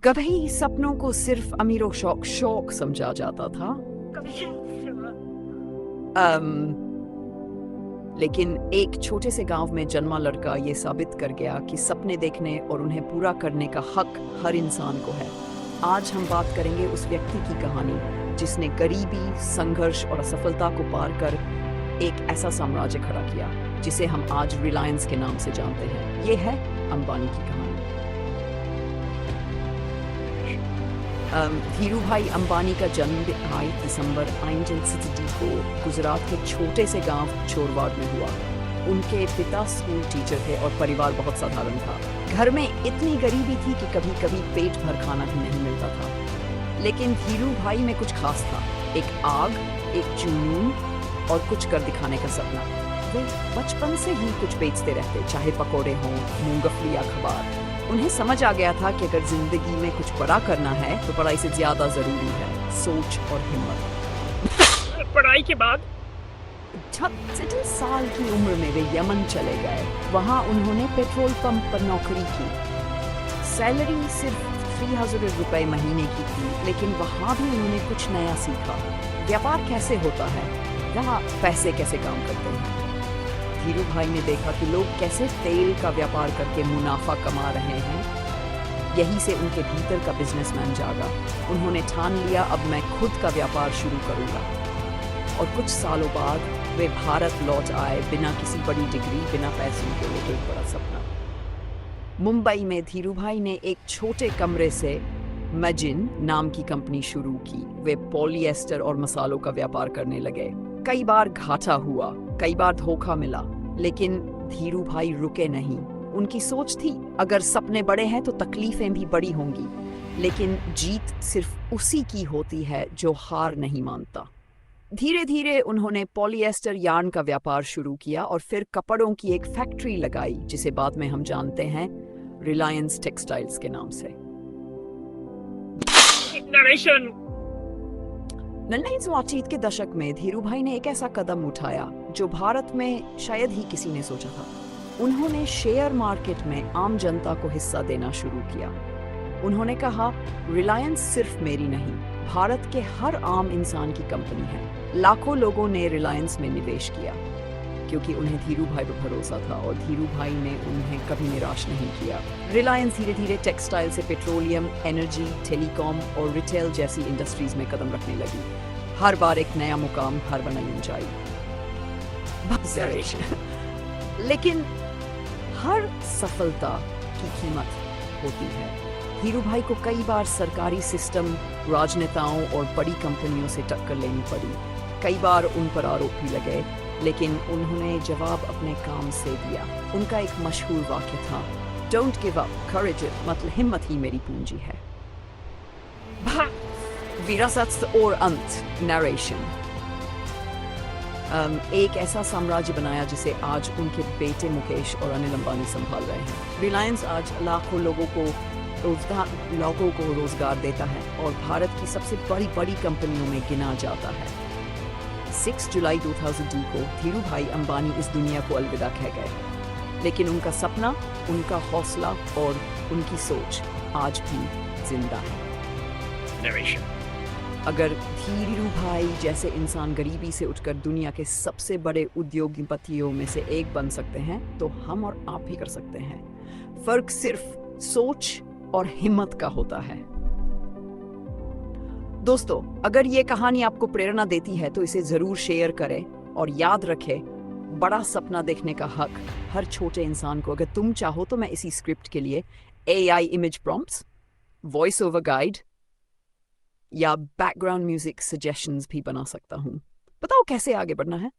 कभी सपनों को सिर्फ अमीरों शौक शौक समझा जाता था। लेकिन एक छोटे से गांव में जन्मा लड़का ये साबित कर गया कि सपने देखने और उन्हें पूरा करने का हक हर इंसान को है। आज हम बात करेंगे उस व्यक्ति की कहानी जिसने गरीबी, संघर्ष और असफलता को पार कर एक ऐसा साम्राज्य खड़ा किया जिसे हम आज रिलायंस के नाम से जानते हैं। ये है अंबानी की कहानी। धीरूभाई अंबानी का जन्म 22 दिसंबर 1962 को गुजरात के छोटे से गांव छोरवाड़ में हुआ। उनके पिता स्कूल टीचर थे और परिवार बहुत साधारण था। घर में इतनी गरीबी थी कि कभी कभी पेट भर खाना भी नहीं मिलता था। लेकिन धीरूभाई में कुछ खास था, एक आग, एक जुनून और कुछ कर दिखाने का सपना। वे बचपन से ही कुछ बेचते रहते, चाहे पकोड़े हों, मूंगफली या अखबार। उन्हें समझ आ गया था कि अगर जिंदगी में कुछ बड़ा करना है तो पढ़ाई से ज्यादा जरूरी है सोच और हिम्मत। पढ़ाई के बाद 36 साल की उम्र में वे यमन चले गए। वहां उन्होंने पेट्रोल पंप पर नौकरी की। सैलरी सिर्फ 3000 रुपए महीने की थी, लेकिन वहां भी उन्होंने कुछ नया सीखा। व्यापार कैसे होता है, वहाँ पैसे कैसे काम करते हैं। धीरूभाई ने देखा कि लोग कैसे तेल का व्यापार करके मुनाफा कमा रहे हैं। यही से उनके भीतर का बिजनेसमैन जागा। उन्होंने ठान लिया, अब मैं खुद का व्यापार शुरू करूंगा। और कुछ सालों बाद वे भारत लौट आए, बिना किसी बड़ी डिग्री, बिना पैसों के, लेके एक बड़ा सपना। मुंबई में धीरूभाई ने एक छोटे कमरे से मजिन नाम की कंपनी शुरू की। वे पॉलिएस्टर और मसालों का व्यापार करने लगे। कई बार घाटा हुआ, कई बार धोखा मिला, लेकिन धीरूभाई रुके नहीं। उनकी सोच थी, अगर सपने बड़े हैं तो तकलीफें भी बड़ी होंगी, लेकिन जीत सिर्फ उसी की होती है जो हार नहीं मानता। धीरे धीरे उन्होंने पॉलिएस्टर यार्न का व्यापार शुरू किया और फिर कपड़ों की एक फैक्ट्री लगाई, जिसे बाद में हम जानते हैं रिलायंस टेक्सटाइल्स के नाम से। नरेशन 1980 के दशक में धीरूभाई ने एक ऐसा कदम उठाया जो भारत में शायद ही किसी ने सोचा था। उन्होंने शेयर मार्केट में आम जनता को हिस्सा देना शुरू किया। उन्होंने कहा, रिलायंस सिर्फ मेरी नहीं, भारत के हर आम इंसान की कंपनी है। लाखों लोगों ने रिलायंस में निवेश किया क्योंकि उन्हें धीरूभाई पर भरोसा था और धीरूभाई ने उन्हें कभी निराश नहीं किया। रिलायंस धीरे धीरे टेक्सटाइल से पेट्रोलियम, एनर्जी, टेलीकॉम और रिटेल जैसी इंडस्ट्रीज में कदम रखने लगी। हर बार एक नया मुकाम, हर बार नई ऊंचाई। लेकिन हर सफलता की कीमत होती है। धीरूभाई को कई बार सरकारी सिस्टम, राजनेताओं और बड़ी कंपनियों से टक्कर लेनी पड़ी। कई बार उन पर आरोप भी लगे, लेकिन उन्होंने जवाब अपने काम से दिया। उनका एक मशहूर वाक्य था, डोंट गिव अप, करेज मतलब हिम्मत ही मेरी पूंजी है। विरासत और अंत, नरेशन। एक ऐसा साम्राज्य बनाया जिसे आज उनके बेटे मुकेश और अनिल अंबानी संभाल रहे हैं। रिलायंस आज लाखों लोगों को रोजगार देता है और भारत की सबसे बड़ी कंपनियों में गिना जाता है। 6 जुलाई 2002 को धीरूभाई अंबानी इस दुनिया को अलविदा कह गए, लेकिन उनका सपना, उनका हौसला और उनकी सोच आज भी जिंदा है। नरेशन अगर धीरूभाई जैसे इंसान गरीबी से उठकर दुनिया के सबसे बड़े उद्योगपतियों में से एक बन सकते हैं, तो हम और आप भी कर सकते हैं। फर्क सिर्फ सोच और हिम्मत का होता है। दोस्तों, अगर ये कहानी आपको प्रेरणा देती है तो इसे जरूर शेयर करें और याद रखें, बड़ा सपना देखने का हक हर छोटे इंसान को। अगर तुम चाहो तो मैं इसी स्क्रिप्ट के लिए AI image prompts, voice over guide या बैकग्राउंड म्यूजिक सजेशंस भी बना सकता हूँ। बताओ कैसे आगे बढ़ना है।